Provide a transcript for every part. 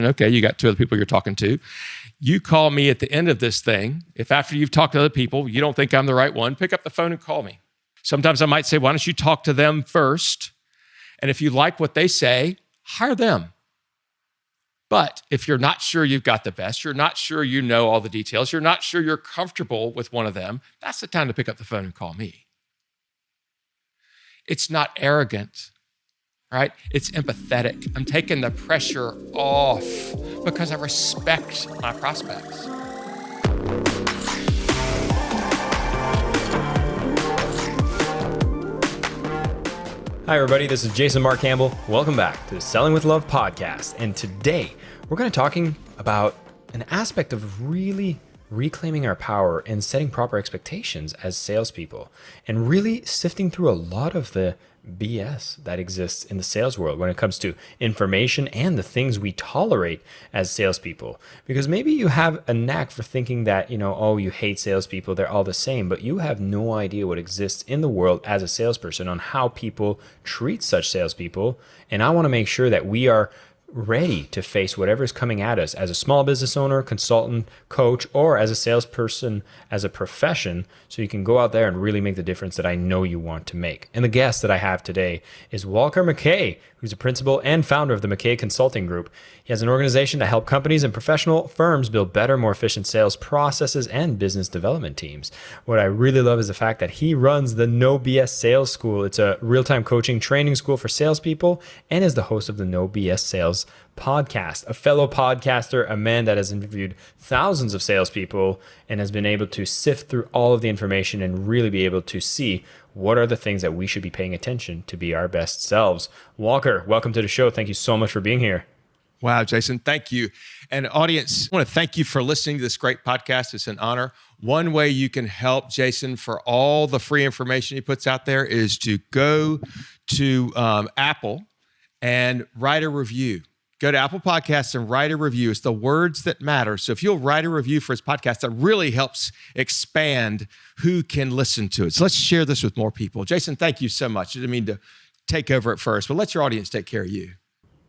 Okay, you got two other people you're talking to. You call me at the end of this thing. If after you've talked to other people, you don't think I'm the right one, pick up the phone and call me. Sometimes I might say, why don't you talk to them first? And if you like what they say, hire them. But if you're not sure you've got the best, you're not sure you know all the details, you're not sure you're comfortable with one of them, that's the time to pick up the phone and call me. It's not arrogant, right? It's empathetic. I'm taking the pressure off because I respect my prospects. Hi, everybody. This is Jason Marc Campbell. Welcome back to the Selling with Love podcast. And today we're going to be talking about an aspect of really reclaiming our power and setting proper expectations as salespeople and really sifting through a lot of the BS that exists in the sales world when it comes to information and the things we tolerate as salespeople. Because maybe you have a knack for thinking that, you hate salespeople, they're all the same, but you have no idea what exists in the world as a salesperson on how people treat such salespeople. And I want to make sure that we are ready to face whatever is coming at us as a small business owner, consultant, coach, or as a salesperson, as a profession, so you can go out there and really make the difference that I know you want to make. And the guest that I have today is McKay, who's a principal and founder of the McKay Consulting Group. He has an organization to help companies and professional firms build better, more efficient sales processes and business development teams. What I really love is the fact that he runs the No BS Sales School. It's a real-time coaching training school for salespeople and is the host of the No BS Sales podcast, a fellow podcaster, a man that has interviewed thousands of salespeople and has been able to sift through all of the information and really be able to see what are the things that we should be paying attention to be our best selves. Walker, welcome to the show. Thank you so much for being here. Wow, Jason, thank you. And audience, I want to thank you for listening to this great podcast. It's an honor. One way you can help Jason for all the free information he puts out there is to go to Apple and write a review. Go to Apple Podcasts and write a review. It's the words that matter. So if you'll write a review for his podcast, that really helps expand who can listen to it. So let's share this with more people. Jason, thank you so much. I didn't mean to take over at first, but let your audience take care of you.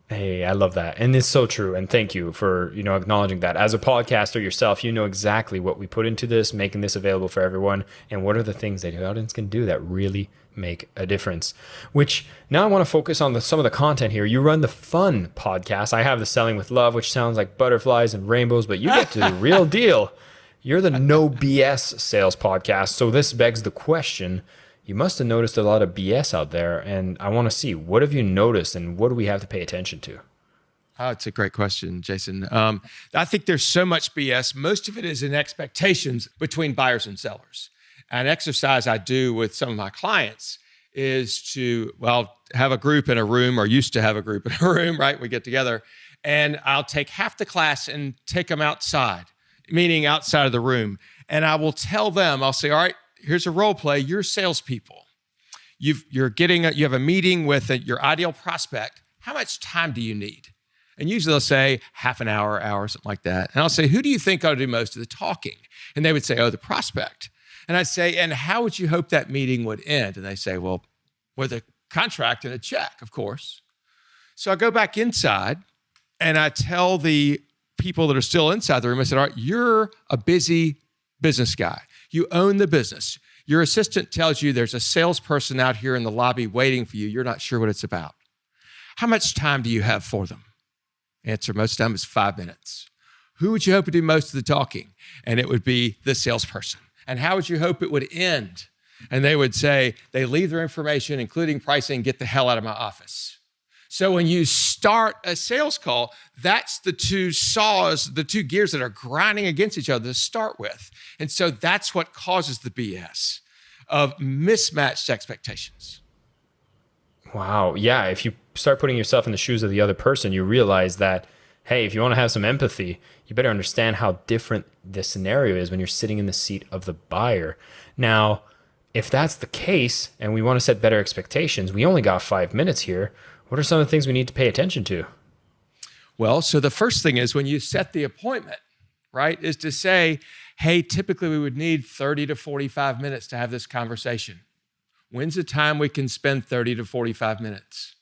Hey, I love that. And it's so true. And thank you for, acknowledging that. As a podcaster yourself, you know exactly what we put into this, making this available for everyone, and what are the things that the audience can do that really make a difference. Which now I want to focus on some of the content here. You run the fun podcast. I have the Selling with Love, which sounds like butterflies and rainbows, but you get to the real deal. You're the No BS Sales podcast. So this begs the question, you must have noticed a lot of BS out there, and I want to see, what have you noticed and what do we have to pay attention to? Oh, it's a great question, Jason. I think there's so much BS. Most of it is in expectations between buyers and sellers. An exercise I do with some of my clients is to, have a group in a room, or used to have a group in a room, right? We get together, and I'll take half the class and take them outside, meaning outside of the room. And I will tell them, I'll say, all right, here's a role play. You're salespeople. You have a meeting with your ideal prospect. How much time do you need? And usually they'll say half an hour, something like that. And I'll say, who do you think ought to do most of the talking? And they would say, the prospect. And I'd say, and how would you hope that meeting would end? And they say, well, with a contract and a check, of course. So I go back inside and I tell the people that are still inside the room, I said, all right, you're a busy business guy. You own the business. Your assistant tells you there's a salesperson out here in the lobby waiting for you. You're not sure what it's about. How much time do you have for them? Answer most of the time is 5 minutes. Who would you hope would do most of the talking? And it would be the salesperson. And how would you hope it would end? And they would say, they leave their information, including pricing, get the hell out of my office. So when you start a sales call, that's the two saws, the two gears that are grinding against each other to start with. And so that's what causes the BS of mismatched expectations. Wow. Yeah. If you start putting yourself in the shoes of the other person, you realize that, hey, if you want to have some empathy, you better understand how different the scenario is when you're sitting in the seat of the buyer. Now, if that's the case and we want to set better expectations, we only got 5 minutes here. What are some of the things we need to pay attention to? Well, so the first thing is when you set the appointment, right, is to say, hey, typically we would need 30 to 45 minutes to have this conversation. When's the time we can spend 30 to 45 minutes,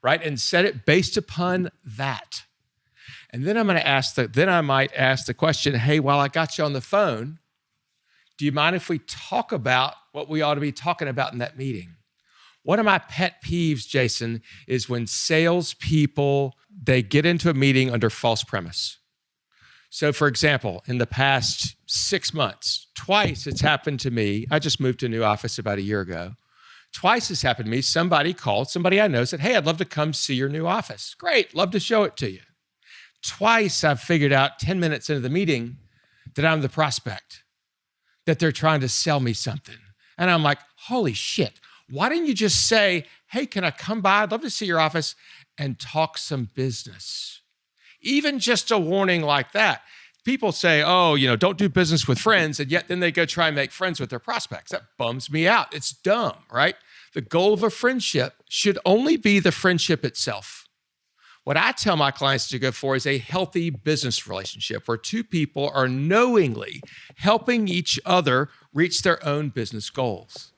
right? And set it based upon that. And then I might ask the question, hey, while I got you on the phone, do you mind if we talk about what we ought to be talking about in that meeting? One of my pet peeves, Jason, is when salespeople, they get into a meeting under false premise. So for example, in the past 6 months, twice it's happened to me. I just moved to a new office about a year ago. Twice it's happened to me. Somebody called, somebody I know said, hey, I'd love to come see your new office. Great, love to show it to you. Twice I've figured out 10 minutes into the meeting that I'm the prospect, that they're trying to sell me something. And I'm like, holy shit. Why didn't you just say, hey, can I come by? I'd love to see your office and talk some business. Even just a warning like that. People say, oh, don't do business with friends, and yet then they go try and make friends with their prospects. That bums me out. It's dumb, right? The goal of a friendship should only be the friendship itself. What I tell my clients to go for is a healthy business relationship where two people are knowingly helping each other reach their own business goals.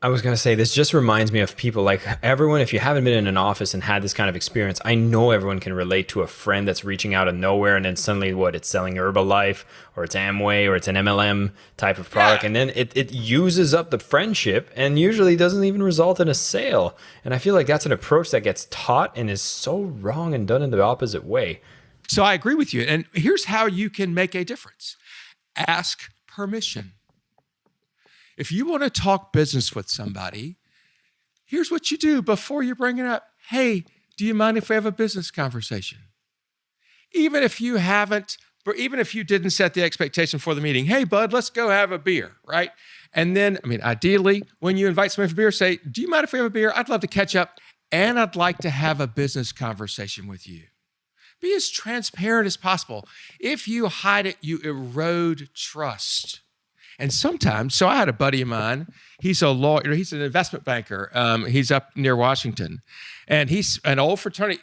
I was going to say, this just reminds me of people like everyone, if you haven't been in an office and had this kind of experience, I know everyone can relate to a friend that's reaching out of nowhere and then suddenly it's selling Herbalife or it's Amway or it's an MLM type of product. Yeah. And then it uses up the friendship and usually doesn't even result in a sale. And I feel like that's an approach that gets taught and is so wrong and done in the opposite way. So I agree with you. And here's how you can make a difference. Ask permission. If you want to talk business with somebody, here's what you do before you bring it up. Hey, do you mind if we have a business conversation? Even if you didn't set the expectation for the meeting, hey, bud, let's go have a beer, right? And then, ideally, when you invite somebody for beer, say, do you mind if we have a beer? I'd love to catch up, and I'd like to have a business conversation with you. Be as transparent as possible. If you hide it, you erode trust. And sometimes, so I had a buddy of mine, he's a lawyer, he's an investment banker. He's up near Washington. And he's an old fraternity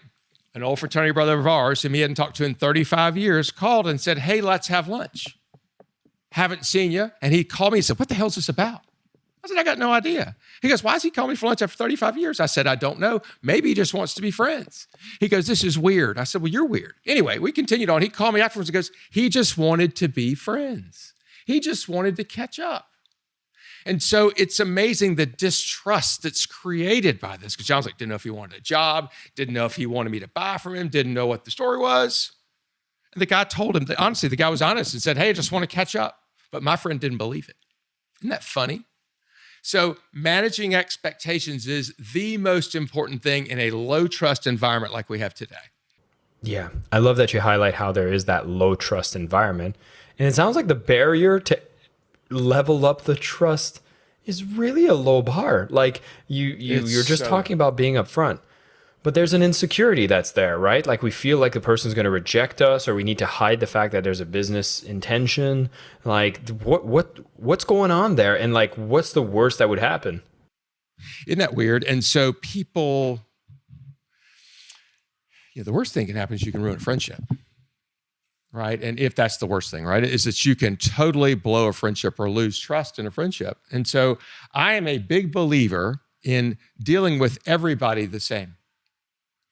brother of ours, whom he hadn't talked to in 35 years, called and said, hey, let's have lunch. Haven't seen you. And he called me and said, what the hell is this about? I said, I got no idea. He goes, why is he calling me for lunch after 35 years? I said, I don't know. Maybe he just wants to be friends. He goes, this is weird. I said, well, you're weird. Anyway, we continued on. He called me afterwards and goes, he just wanted to be friends. He just wanted to catch up. And so it's amazing the distrust that's created by this, because John's like, didn't know if he wanted a job, didn't know if he wanted me to buy from him, didn't know what the story was. And the guy told him, that, honestly, the guy was honest and said, hey, I just want to catch up. But my friend didn't believe it. Isn't that funny? So managing expectations is the most important thing in a low trust environment like we have today. Yeah, I love that you highlight how there is that low trust environment. And it sounds like the barrier to level up the trust is really a low bar. Like you're just talking about being upfront, but there's an insecurity that's there, right? Like we feel like the person's going to reject us, or we need to hide the fact that there's a business intention. Like what's going on there? And like, what's the worst that would happen? Isn't that weird? And so people, the worst thing can happen is you can ruin a friendship. Right? And if that's the worst thing, right, is that you can totally blow a friendship or lose trust in a friendship. And so I am a big believer in dealing with everybody the same,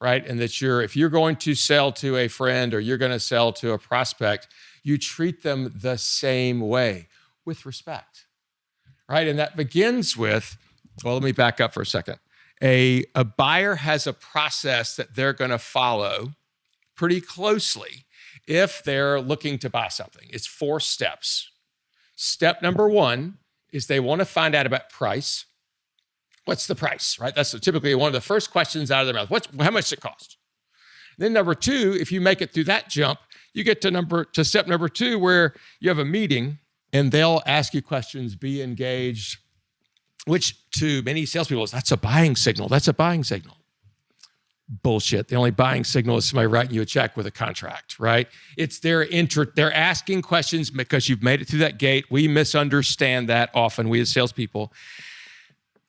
right? And that if you're going to sell to a friend or you're going to sell to a prospect, you treat them the same way with respect, right? And that begins with, well, let me back up for a second. A buyer has a process that they're going to follow pretty closely if they're looking to buy something. It's 4 steps. Step number 1 is they want to find out about price. What's the price, right? That's typically one of the first questions out of their mouth. How much does it cost? Then number 2, if you make it through that jump, you get to step number 2, where you have a meeting and they'll ask you questions, be engaged, which to many salespeople is, that's a buying signal. That's a buying signal. Bullshit. The only buying signal is somebody writing you a check with a contract, right? It's they're asking questions because you've made it through that gate. We misunderstand that often, we as salespeople.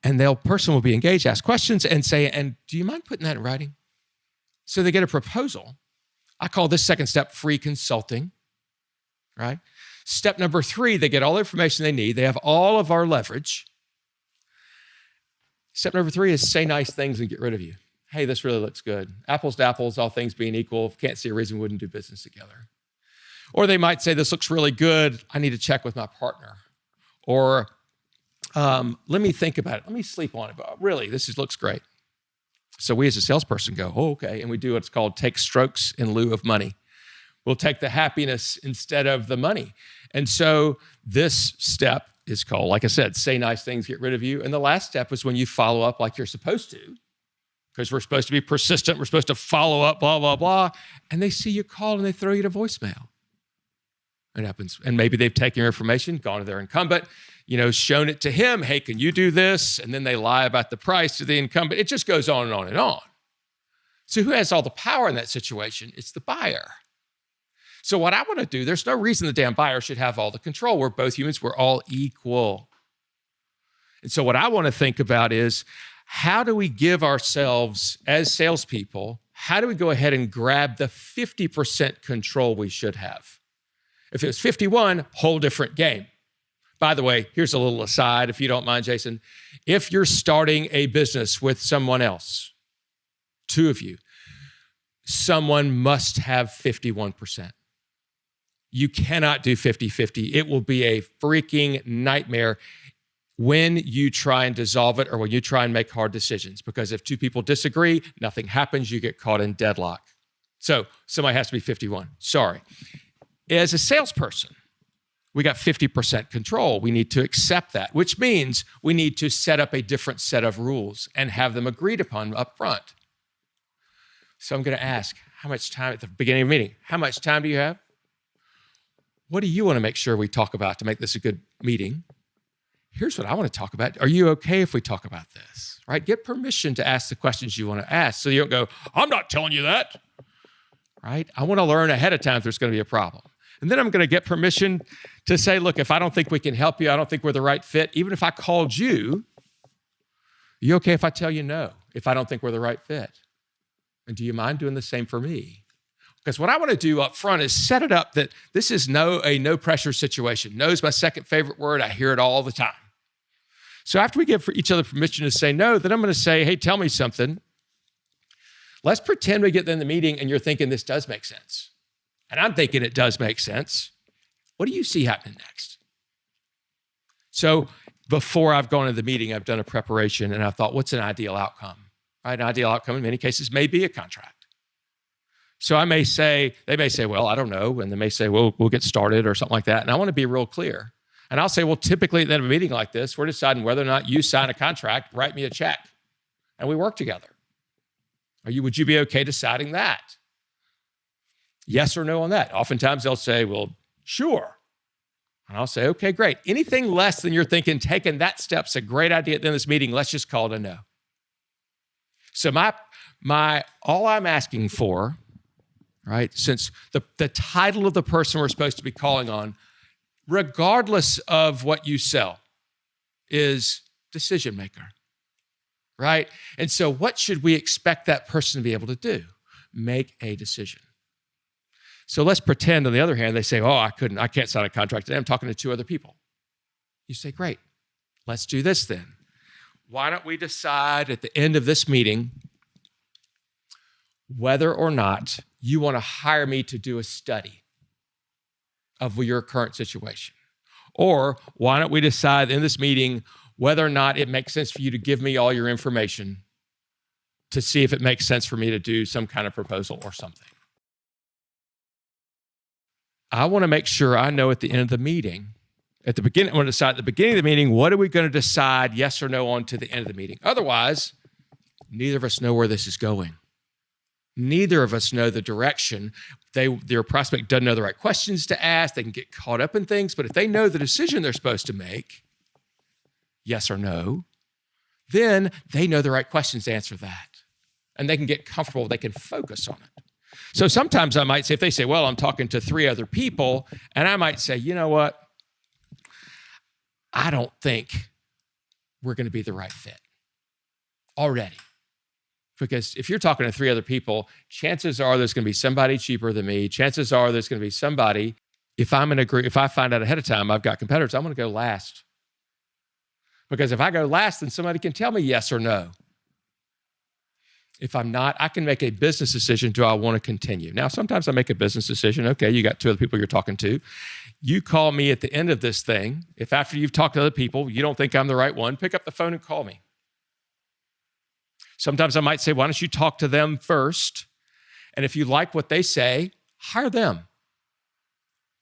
And person will be engaged, ask questions, and say, and do you mind putting that in writing? So they get a proposal. I call this second step free consulting, right? Step number 3, they get all the information they need. They have all of our leverage. Step number 3 is say nice things and get rid of you. hey, this really looks good. Apples to apples, all things being equal, can't see a reason we wouldn't do business together. Or they might say, this looks really good. I need to check with my partner. Or let me think about it. Let me sleep on it. But really, looks great. So we as a salesperson go, oh, okay. And we do what's called take strokes in lieu of money. We'll take the happiness instead of the money. And so this step is called, like I said, say nice things, get rid of you. And the last step is when you follow up like you're supposed to, because we're supposed to be persistent. We're supposed to follow up, blah, blah, blah. And they see you call and they throw you to voicemail. It happens. And maybe they've taken your information, gone to their incumbent, shown it to him. Hey, can you do this? And then they lie about the price to the incumbent. It just goes on and on and on. So who has all the power in that situation? It's the buyer. So what I want to do, there's no reason the damn buyer should have all the control. We're both humans. We're all equal. And so what I want to think about is, how do we give ourselves as salespeople, how do we go ahead and grab the 50% control we should have? If it was 51, whole different game. By the way, here's a little aside, if you don't mind, Jason. If you're starting a business with someone else, two of you, someone must have 51%. You cannot do 50-50. It will be a freaking nightmare when you try and dissolve it or when you try and make hard decisions. Because if two people disagree, nothing happens, you get caught in deadlock. So somebody has to be 51. Sorry. As a salesperson, we got 50% control. We need to accept that, which means we need to set up a different set of rules and have them agreed upon up front. So I'm going to ask, how much time at the beginning of the meeting? How much time do you have? What do you want to make sure we talk about to make this a good meeting? Here's what I want to talk about. Are you okay if we talk about this? Right? Get permission to ask the questions you want to ask so you don't go, I'm not telling you that. Right? I want to learn ahead of time if there's going to be a problem. And then I'm going to get permission to say, look, if I don't think we can help you, I don't think we're the right fit, even if I called you, are you okay if I tell you no, if I don't think we're the right fit? And do you mind doing the same for me? Because what I want to do up front is set it up that this is a no pressure situation. No is my second favorite word. I hear it all the time. So after we give for each other permission to say no, then I'm going to say, hey, tell me something. Let's pretend we get in the meeting and you're thinking this does make sense. And I'm thinking it does make sense. What do you see happening next? So before I've gone to the meeting, I've done a preparation and I thought, what's an ideal outcome? Right? An ideal outcome in many cases may be a contract. So they may say, well, I don't know. And they may say, well, we'll get started or something like that. And I want to be real clear. And I'll say, well, typically at the end of a meeting like this, we're deciding whether or not you sign a contract, write me a check, and we work together. Would you be okay deciding that? Yes or no on that? Oftentimes they'll say, well, sure. And I'll say, okay, great. Anything less than you're thinking, taking that step's a great idea at the end of this meeting, let's just call it a no. So all I'm asking for, right, since the title of the person we're supposed to be calling on, regardless of what you sell, is decision maker, right? And so what should we expect that person to be able to do? Make a decision. So let's pretend, on the other hand, they say, oh, I can't sign a contract today. I'm talking to two other people. You say, great, let's do this then. Why don't we decide at the end of this meeting whether or not you want to hire me to do a study of your current situation? Or why don't we decide in this meeting whether or not it makes sense for you to give me all your information to see if it makes sense for me to do some kind of proposal or something? I want to make sure I know at the end of the meeting, I want to decide at the beginning of the meeting, what are we going to decide yes or no on to the end of the meeting? Otherwise, neither of us know where this is going. Neither of us know the direction. Their prospect doesn't know the right questions to ask. They can get caught up in things. But if they know the decision they're supposed to make, yes or no, then they know the right questions to answer that. And they can get comfortable. They can focus on it. So sometimes I might say, if they say, well, I'm talking to 3 other people, and I might say, you know what? I don't think we're going to be the right fit already. Because if you're talking to 3 other people, chances are there's going to be somebody cheaper than me. Chances are there's going to be somebody, if I find out ahead of time I've got competitors, I'm going to go last. Because if I go last, then somebody can tell me yes or no. If I'm not, I can make a business decision. Do I want to continue? Now, sometimes I make a business decision. Okay, you got two other people you're talking to. You call me at the end of this thing. If after you've talked to other people, you don't think I'm the right one, pick up the phone and call me. Sometimes I might say, why don't you talk to them first? And if you like what they say, hire them.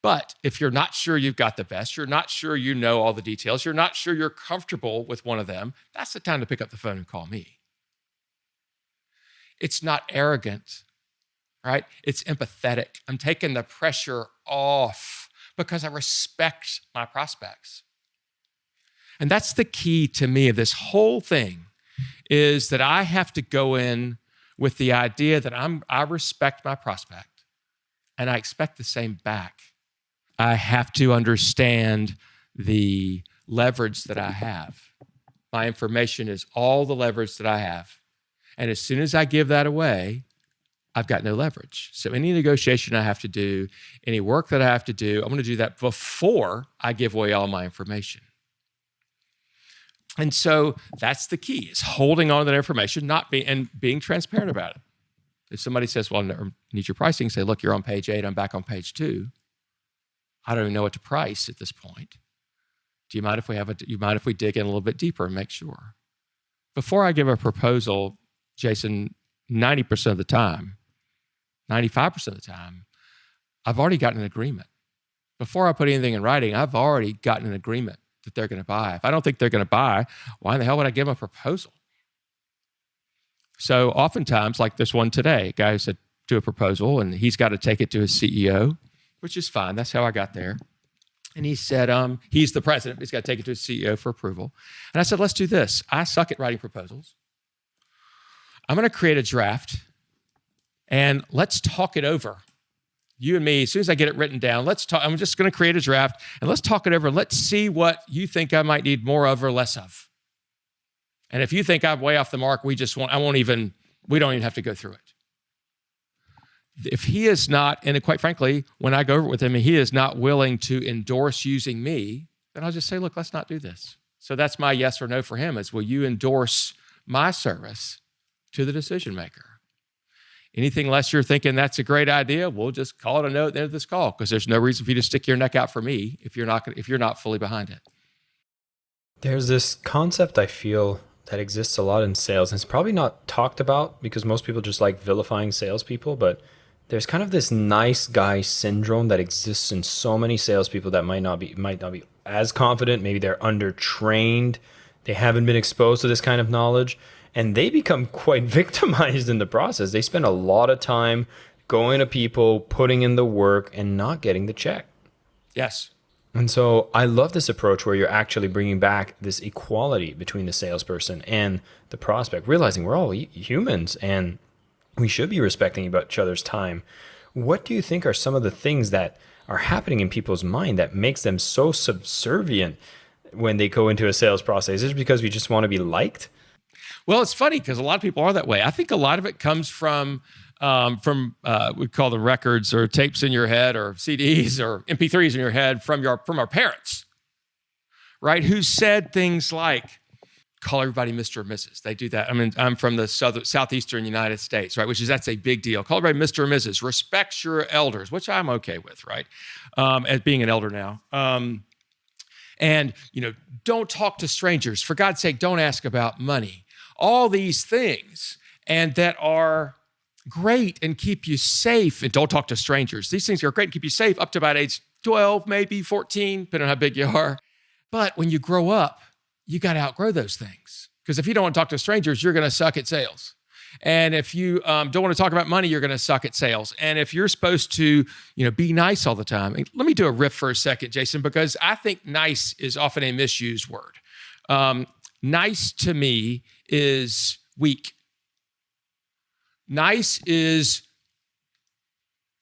But if you're not sure you've got the best, you're not sure you know all the details, you're not sure you're comfortable with one of them, that's the time to pick up the phone and call me. It's not arrogant, right? It's empathetic. I'm taking the pressure off because I respect my prospects. And that's the key to me of this whole thing, is that I have to go in with the idea that I respect my prospect and I expect the same back. I have to understand the leverage that I have. My information is all the leverage that I have. And as soon as I give that away, I've got no leverage. So any negotiation I have to do, any work that I have to do, I'm going to do that before I give away all my information. And so that's the key, is holding on to that information, being transparent about it. If somebody says, well, I need your pricing, say, look, you're on page 8, I'm back on page 2. I don't even know what to price at this point. Do you mind if we dig in a little bit deeper and make sure? Before I give a proposal, Jason, 90% of the time, 95% of the time, I've already gotten an agreement. Before I put anything in writing, I've already gotten an agreement that they're going to buy. If I don't think they're going to buy, why in the hell would I give them a proposal? So oftentimes, like this one today, a guy who said do a proposal, and he's got to take it to his CEO, which is fine. That's how I got there. And he said, he's the president. He's got to take it to his CEO for approval. And I said, let's do this. I suck at writing proposals. I'm going to create a draft, and let's talk it over. You and me, as soon as I get it written down, let's talk. I'm just going to create a draft, and let's talk it over. Let's see what you think I might need more of or less of. And if you think I'm way off the mark, we don't even have to go through it. If he is not, and quite frankly, when I go over it with him, and he is not willing to endorse using me, then I'll just say, look, let's not do this. So that's my yes or no for him, is will you endorse my service to the decision maker? Anything less you're thinking that's a great idea, we'll just call it a no at the end of this call, because there's no reason for you to stick your neck out for me if you're not fully behind it. There's this concept I feel that exists a lot in sales, and it's probably not talked about because most people just like vilifying salespeople, but there's kind of this nice guy syndrome that exists in so many salespeople that might not be as confident. Maybe they're undertrained. They haven't been exposed to this kind of knowledge, and they become quite victimized in the process. They spend a lot of time going to people, putting in the work, and not getting the check. Yes. And so I love this approach where you're actually bringing back this equality between the salesperson and the prospect, realizing we're all humans and we should be respecting each other's time. What do you think are some of the things that are happening in people's mind that makes them so subservient when they go into a sales process? Is it because we just want to be liked? Well, it's funny because a lot of people are that way. I think a lot of it comes from we call them records or tapes in your head or CDs or MP3s in your head from our parents, right? Who said things like, call everybody Mr. or Mrs. They do that. I mean, I'm from the southeastern United States, right? That's a big deal. Call everybody Mr. or Mrs. Respect your elders, which I'm okay with, right? As being an elder now. And, don't talk to strangers. For God's sake, don't ask about money. All these things, and that are great and keep you safe, and don't talk to strangers. These things are great and keep you safe up to about age 12, maybe 14, depending on how big you are. But when you grow up, you got to outgrow those things. Because if you don't want to talk to strangers, you're going to suck at sales. And if you don't want to talk about money, you're going to suck at sales. And if you're supposed to, be nice all the time, and let me do a riff for a second, Jason, because I think nice is often a misused word. Nice to me is weak. Nice is,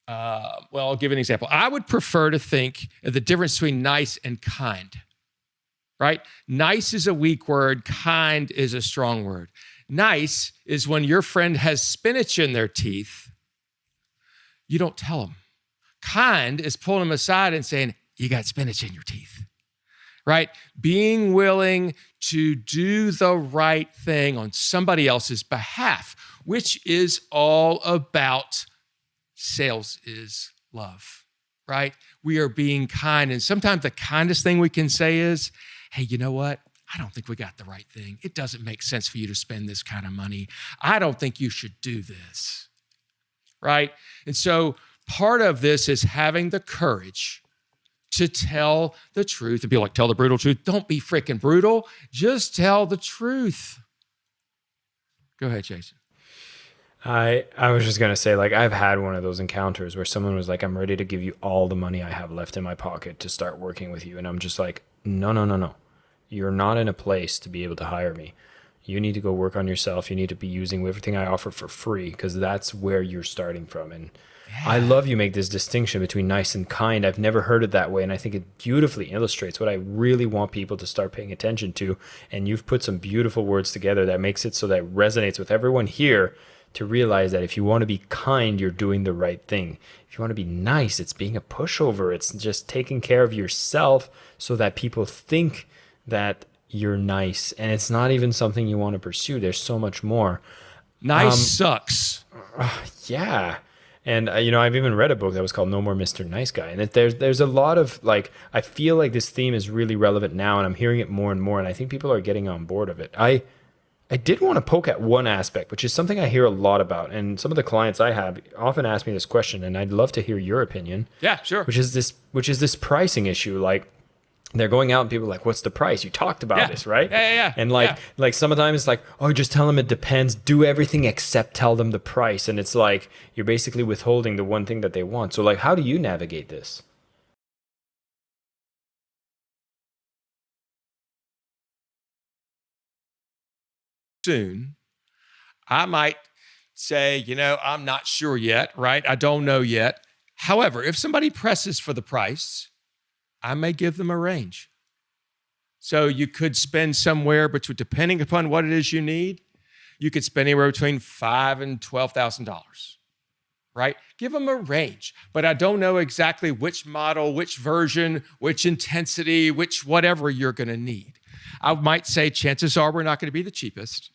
I'll give an example. I would prefer to think of the difference between nice and kind, right? Nice is a weak word. Kind is a strong word. Nice is when your friend has spinach in their teeth, you don't tell them. Kind is pulling them aside and saying, you got spinach in your teeth, right? Being willing to do the right thing on somebody else's behalf. which is all about sales is love, right? We are being kind. And sometimes the kindest thing we can say is, hey, you know what? I don't think we got the right thing. It doesn't make sense for you to spend this kind of money. I don't think you should do this, right? And so part of this is having the courage to tell the truth. And people like, tell the brutal truth. Don't be freaking brutal. Just tell the truth. Go ahead, Jason. I was just going to say, like, I've had one of those encounters where someone was like, I'm ready to give you all the money I have left in my pocket to start working with you. And I'm just like, no. You're not in a place to be able to hire me. You need to go work on yourself. You need to be using everything I offer for free, because that's where you're starting from. And I love you make this distinction between nice and kind. I've never heard it that way. And I think it beautifully illustrates what I really want people to start paying attention to. And you've put some beautiful words together that makes it so that it resonates with everyone here, to realize that if you want to be kind, you're doing the right thing. If you want to be nice, it's being a pushover. It's just taking care of yourself so that people think that you're nice. And it's not even something you want to pursue. There's so much more. Nice sucks. Yeah. And, I've even read a book that was called No More Mr. Nice Guy. And there's a lot of, like, I feel like this theme is really relevant now, and I'm hearing it more and more, and I think people are getting on board of it. I did want to poke at one aspect, which is something I hear a lot about. And some of the clients I have often ask me this question, and I'd love to hear your opinion. Yeah, sure. Which is this pricing issue. Like, they're going out and people are like, what's the price? You talked about this, right? Yeah. And like sometimes it's like, oh, just tell them it depends. Do everything except tell them the price. And it's like, you're basically withholding the one thing that they want. So like, how do you navigate this? Soon, I might say, I'm not sure yet, right? I don't know yet. However, if somebody presses for the price, I may give them a range. So you could spend somewhere between, depending upon what it is you need, you could spend anywhere between $5,000 and $12,000, right? Give them a range, but I don't know exactly which model, which version, which intensity, which whatever you're going to need. I might say chances are we're not going to be the cheapest.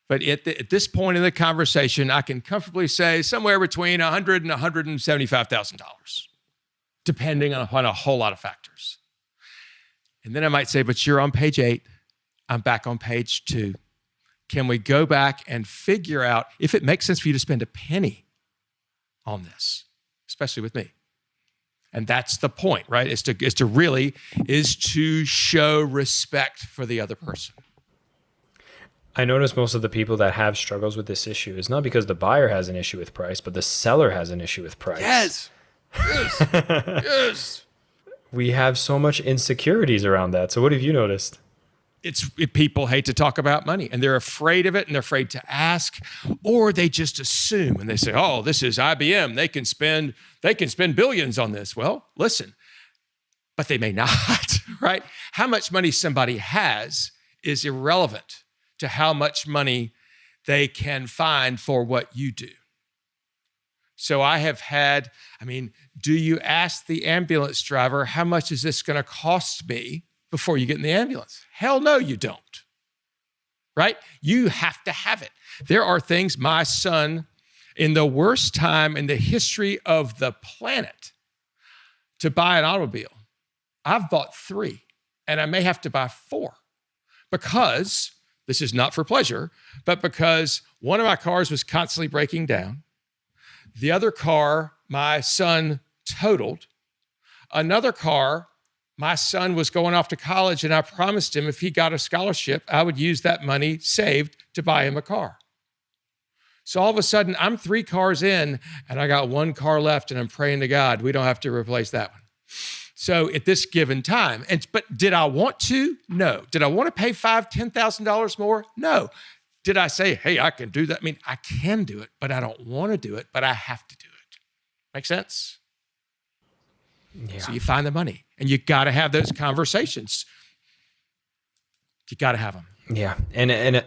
But at this point in the conversation, I can comfortably say somewhere between $100,000 and $175,000, depending on a whole lot of factors. And then I might say, but you're on page 8. I'm back on page 2. Can we go back and figure out if it makes sense for you to spend a penny on this, especially with me? And that's the point, right? Is to show respect for the other person. I notice most of the people that have struggles with this issue is not because the buyer has an issue with price, but the seller has an issue with price. Yes. We have so much insecurities around that. So what have you noticed? People hate to talk about money, and they're afraid of it, and they're afraid to ask, or they just assume, and they say, oh, this is IBM. They can spend billions on this. Well, listen, but they may not, right? How much money somebody has is irrelevant to how much money they can find for what you do. So do you ask the ambulance driver, how much is this going to cost me before you get in the ambulance? Hell no, you don't, right? You have to have it. There are things, my son, in the worst time in the history of the planet to buy an automobile, I've bought 3, and I may have to buy 4 because this is not for pleasure, but because one of my cars was constantly breaking down. The other car, my son totaled. Another car, my son was going off to college, and I promised him if he got a scholarship, I would use that money saved to buy him a car. So all of a sudden, I'm 3 cars in, and I got 1 car left, and I'm praying to God we don't have to replace that one. So at this given time, but did I want to? No. Did I want to pay $5,000, $10,000 more? No. Did I say, hey, I can do that? I mean, I can do it, but I don't want to do it, but I have to do it. Make sense? Yeah. So you find the money, and you got to have those conversations. You got to have them. Yeah. And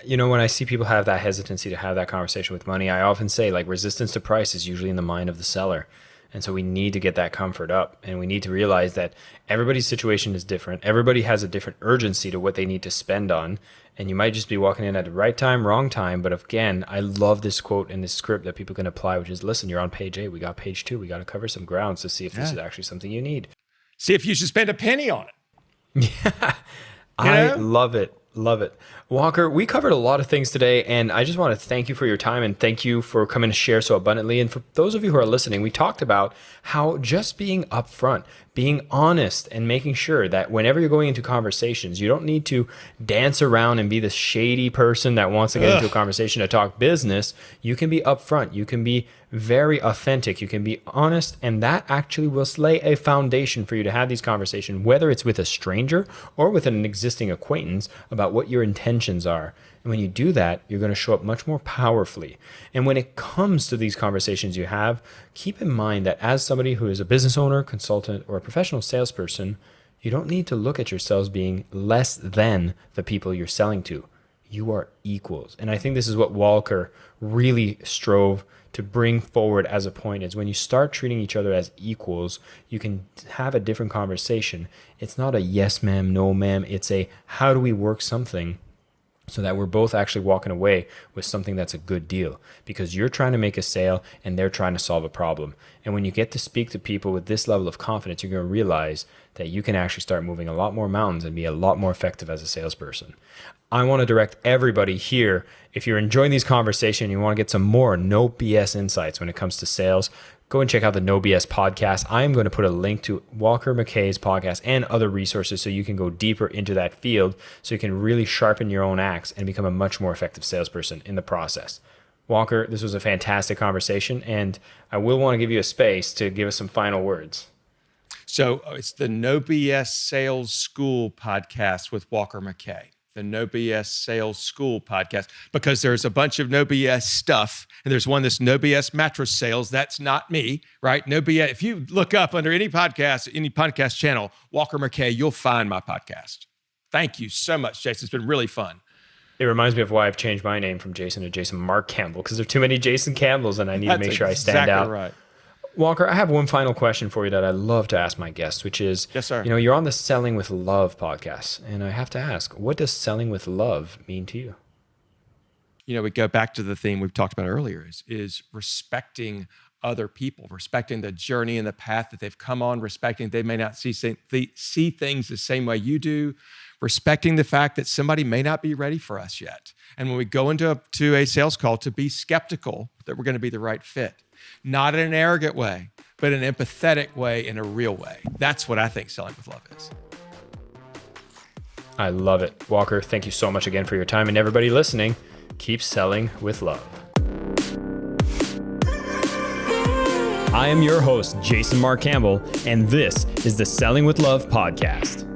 when I see people have that hesitancy to have that conversation with money, I often say, like, resistance to price is usually in the mind of the seller. And so we need to get that comfort up, and we need to realize that everybody's situation is different. Everybody has a different urgency to what they need to spend on. And you might just be walking in at the right time, wrong time. But again, I love this quote and this script that people can apply, which is, listen, you're on page 8. We got page 2. We got to cover some grounds to see if this is actually something you need. See if you should spend a penny on it. Yeah, I love it. Love it. Walker, we covered a lot of things today, and I just want to thank you for your time and thank you for coming to share so abundantly. And for those of you who are listening, we talked about how just being upfront, being honest, and making sure that whenever you're going into conversations, you don't need to dance around and be the shady person that wants to get into a conversation to talk business. You can be upfront. You can be very authentic. You can be honest, and that actually will lay a foundation for you to have these conversations, whether it's with a stranger or with an existing acquaintance, about what your intentions are. And when you do that, you're going to show up much more powerfully. And when it comes to these conversations you have, keep in mind that as somebody who is a business owner, consultant, or a professional salesperson, you don't need to look at yourselves being less than the people you're selling to. You are equals. And I think this is what Walker really strove to bring forward as a point, is when you start treating each other as equals, you can have a different conversation. It's not a yes ma'am, no ma'am. It's a how do we work something so that we're both actually walking away with something that's a good deal, because you're trying to make a sale and they're trying to solve a problem. And when you get to speak to people with this level of confidence, you're going to realize that you can actually start moving a lot more mountains and be a lot more effective as a salesperson. I want to direct everybody here, if you're enjoying these conversations and you want to get some more no BS insights when it comes to sales, go and check out the No BS podcast. I am going to put a link to Walker McKay's podcast and other resources so you can go deeper into that field, so you can really sharpen your own axe and become a much more effective salesperson in the process. Walker, this was a fantastic conversation, and I will want to give you a space to give us some final words. So it's the No BS Sales School podcast with Walker McKay. The No BS Sales School podcast, because there's a bunch of No BS stuff, and there's one that's No BS mattress sales. That's not me, right? No BS. If you look up under any podcast channel, Walker McKay, you'll find my podcast. Thank you so much, Jason. It's been really fun. It reminds me of why I've changed my name from Jason to Jason Marc Campbell, because there are too many Jason Campbells, and I need to make sure I stand out. Right. Walker, I have one final question for you that I love to ask my guests, which is, yes, sir. You're on the Selling with Love podcast, and I have to ask, what does selling with love mean to you? We go back to the theme we've talked about earlier, is respecting other people, respecting the journey and the path that they've come on, respecting they may not see things the same way you do, respecting the fact that somebody may not be ready for us yet. And when we go into a sales call, to be skeptical that we're going to be the right fit. Not in an arrogant way, but in an empathetic way, in a real way. That's what I think selling with love is. I love it. Walker, thank you so much again for your time. And everybody listening, keep selling with love. I am your host, Jason Marc Campbell, and this is the Selling with Love podcast.